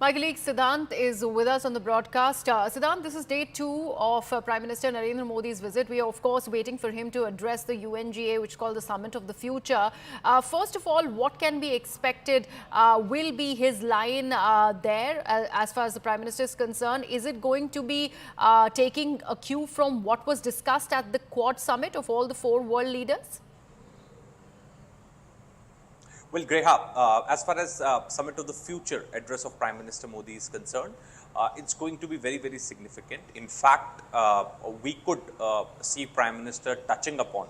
My colleague Siddhant is with us on the broadcast. Siddhant, this is day 2 of Prime Minister Narendra Modi's visit. We are, of course, waiting for him to address the UNGA, which is called the Summit of the Future. First of all, what can be expected will be his line there as far as the Prime Minister is concerned? Is it going to be taking a cue from what was discussed at the Quad Summit of all the 4 world leaders? Well, Greha, as far as Summit of the Future address of Prime Minister Modi is concerned, it's going to be very, very significant. In fact, we could see Prime Minister touching upon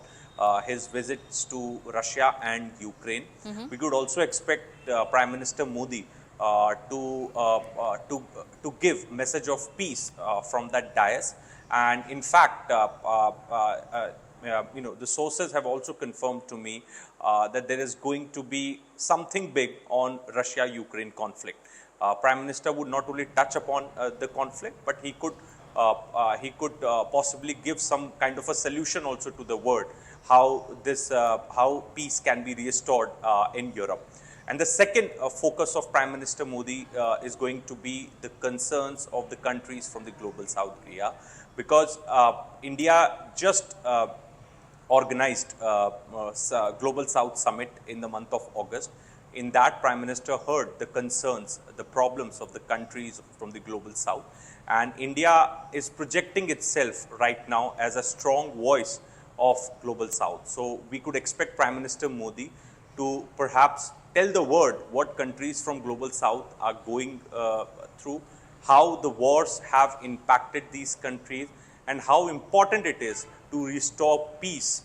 his visits to Russia and Ukraine. We could also expect Prime Minister Modi to give message of peace from that dais. And in fact, the sources have also confirmed to me that there is going to be something big on Russia-Ukraine conflict. Prime Minister would not only touch upon the conflict, but he could possibly give some kind of a solution also to the world, how peace can be restored in Europe. And the second focus of Prime Minister Modi is going to be the concerns of the countries from the Global South area, because India just organized Global South Summit in the month of August. In that, Prime Minister heard the concerns, the problems of the countries from the Global South. And India is projecting itself right now as a strong voice of Global South. So we could expect Prime Minister Modi to perhaps tell the world what countries from Global South are going through, how the wars have impacted these countries, and how important it is to restore peace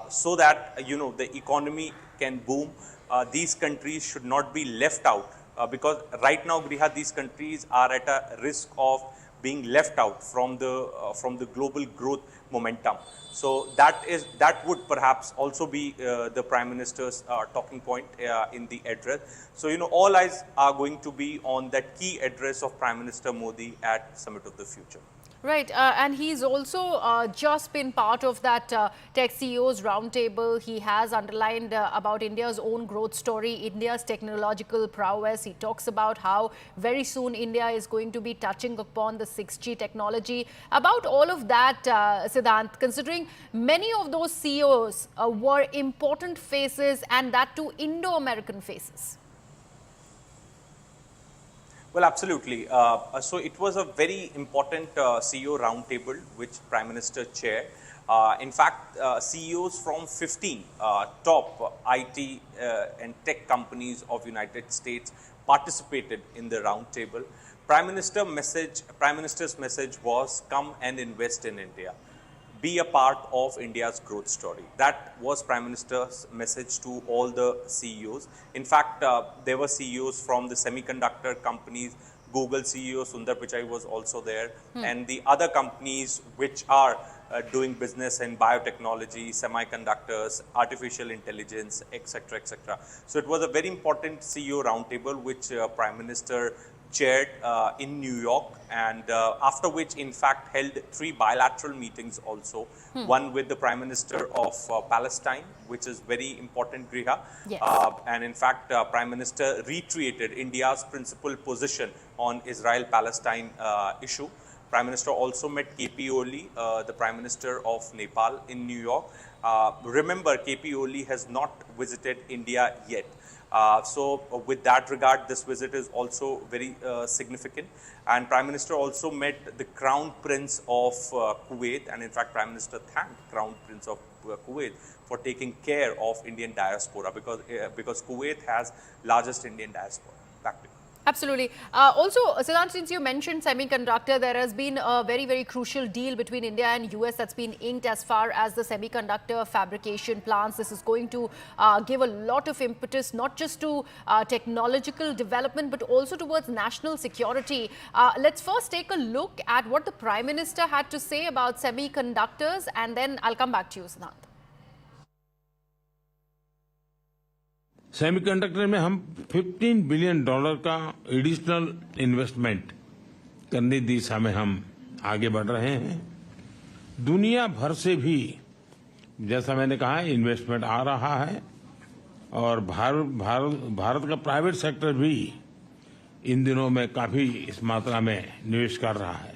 so that the economy can boom. These countries should not be left out because right now, Griha, these countries are at a risk of being left out from the global growth momentum. So that would perhaps also be the Prime Minister's talking point in the address. So all eyes are going to be on that key address of Prime Minister Modi at Summit of the Future. Right, and he's also just been part of that Tech CEOs roundtable. He has underlined about India's own growth story, India's technological prowess. He talks about how very soon India is going to be touching upon the 6G technology. About all of that, Siddhant, considering many of those CEOs were important faces, and that too Indo-American faces. Well, absolutely. So it was a very important CEO roundtable which Prime Minister chaired. In fact, CEOs from 15 top IT and tech companies of United States participated in the roundtable. Prime Minister's message was, come and invest in India. Be a part of India's growth story. That was Prime Minister's message to all the CEOs. In fact, there were CEOs from the semiconductor companies. Google CEO Sundar Pichai was also there, and the other companies which are doing business in biotechnology, semiconductors, artificial intelligence, etc., etc. So it was a very important CEO roundtable which Prime Minister chaired in New York, and after which in fact held 3 bilateral meetings also. One with the Prime Minister of Palestine, which is very important, Griha. Yes. And in fact, Prime Minister reiterated India's principal position on Israel-Palestine issue. Prime Minister also met KP Oli, the Prime Minister of Nepal, in New York. Remember, KP Oli has not visited India yet. So with that regard, this visit is also very significant. And Prime Minister also met the Crown Prince of Kuwait, and in fact Prime Minister thanked Crown Prince of Kuwait for taking care of Indian diaspora, because Kuwait has largest Indian diaspora. Back to you. Absolutely. Also, Siddhant, since you mentioned semiconductor, there has been a very, very crucial deal between India and US that's been inked as far as the semiconductor fabrication plants. This is going to give a lot of impetus, not just to technological development, but also towards national security. Let's first take a look at what the Prime Minister had to say about semiconductors, and then I'll come back to you, Siddhant. Semiconductor में हम $15 billion का additional investment करने की दिशा में हम आगे बढ़ रहे हैं। दुनिया भर से भी, जैसा मैंने कहा, इन्वेस्टमेंट आ रहा है और भारत का प्राइवेट सेक्टर भी इन दिनों में काफ़ी इस मात्रा में निवेश कर रहा है।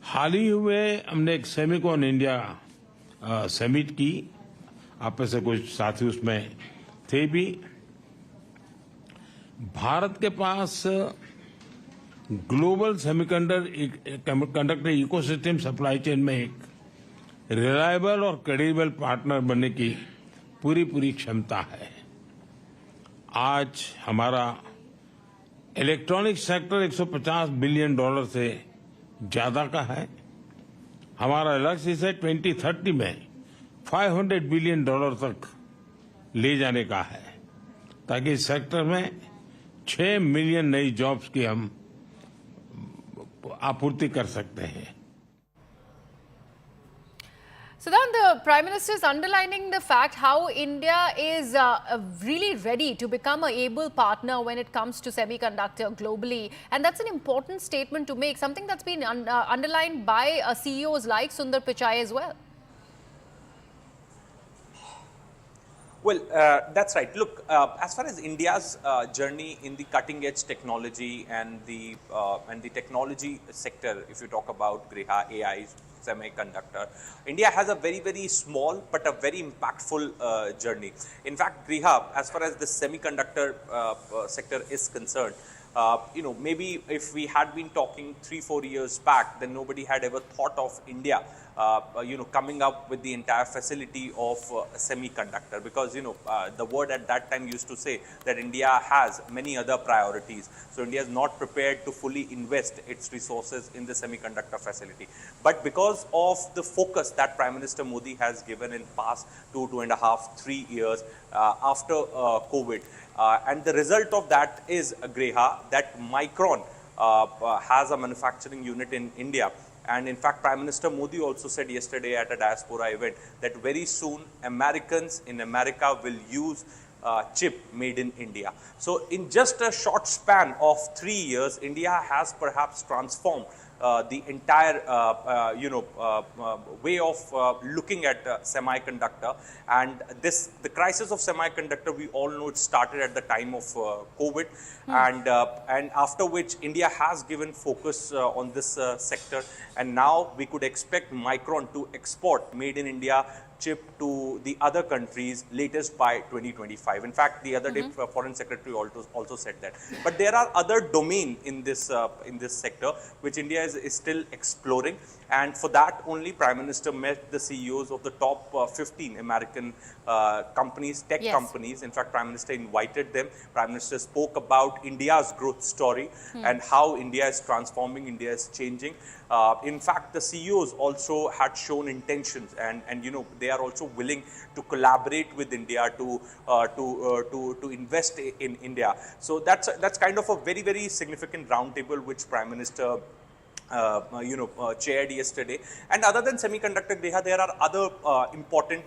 हाल ही हुए हमने एक सेमिकॉन इंडिया समिट की, आप में से कुछ साथी उसमें थे भी। भारत के पास global semiconductor ecosystem supply chain में एक रिलायबल और क्रेडिबल पार्टनर बनने की पूरी क्षमता है। आज हमारा इलेक्ट्रॉनिक सेक्टर 150 बिलियन डॉलर से ज्यादा का है। हमारा लक्ष्य इसे 2030 में 500 बिलियन डॉलर तक ले जाने का है, ताकि इस सेक्टर में 6 मिलियन नई जॉब्स की हम आपूर्ति कर सकते हैं। So then the Prime Minister is underlining the fact how India is really ready to become an able partner when it comes to semiconductor globally. And that's an important statement to make, something that's been underlined by CEOs like Sundar Pichai as well. Well, that's right. Look, as far as India's journey in the cutting-edge technology and the technology sector, if you talk about Griha, AI, semiconductor, India has a very small but a very impactful journey. In fact, Griha, as far as the semiconductor sector is concerned, maybe if we had been talking 3-4 years back, then nobody had ever thought of India coming up with the entire facility of semiconductor, because the word at that time used to say that India has many other priorities, so India is not prepared to fully invest its resources in the semiconductor facility. But because of the focus that Prime Minister Modi has given in past 2.5, 3 years after COVID, and the result of that is Griha, that Micron has a manufacturing unit in India. And in fact, Prime Minister Modi also said yesterday at a diaspora event that very soon Americans in America will use chip made in India. So in just a short span of 3 years, India has perhaps transformed the entire way of looking at semiconductor. And the crisis of semiconductor, we all know it started at the time of COVID, and after which India has given focus on this sector, and now we could expect Micron to export made in India chip to the other countries latest by 2025. In fact, the other day Foreign Secretary also said that. But there are other domains in this sector which India is still exploring, and for that only Prime Minister met the CEOs of the top 15 American companies, tech companies. In fact, Prime Minister invited them. Prime Minister spoke about India's growth story and how India is transforming, India is changing. In fact, the CEOs also had shown intentions, and they are also willing to collaborate with India to invest in India. So that's kind of a very significant roundtable which Prime Minister chaired yesterday. And other than semiconductor, there are other important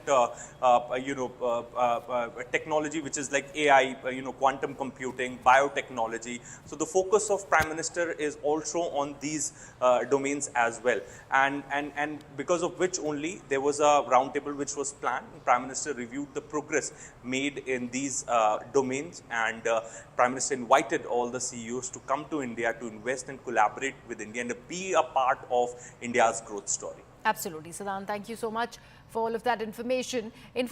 technology which is like AI, quantum computing, biotechnology. So the focus of Prime Minister is also on these domains as well, and because of which only there was a roundtable which was planned. Prime Minister reviewed the progress made in these domains, and Prime Minister invited all the CEOs to come to India to invest and collaborate with India and be a part of India's growth story. Absolutely, Sadan. Thank you so much for all of that information. In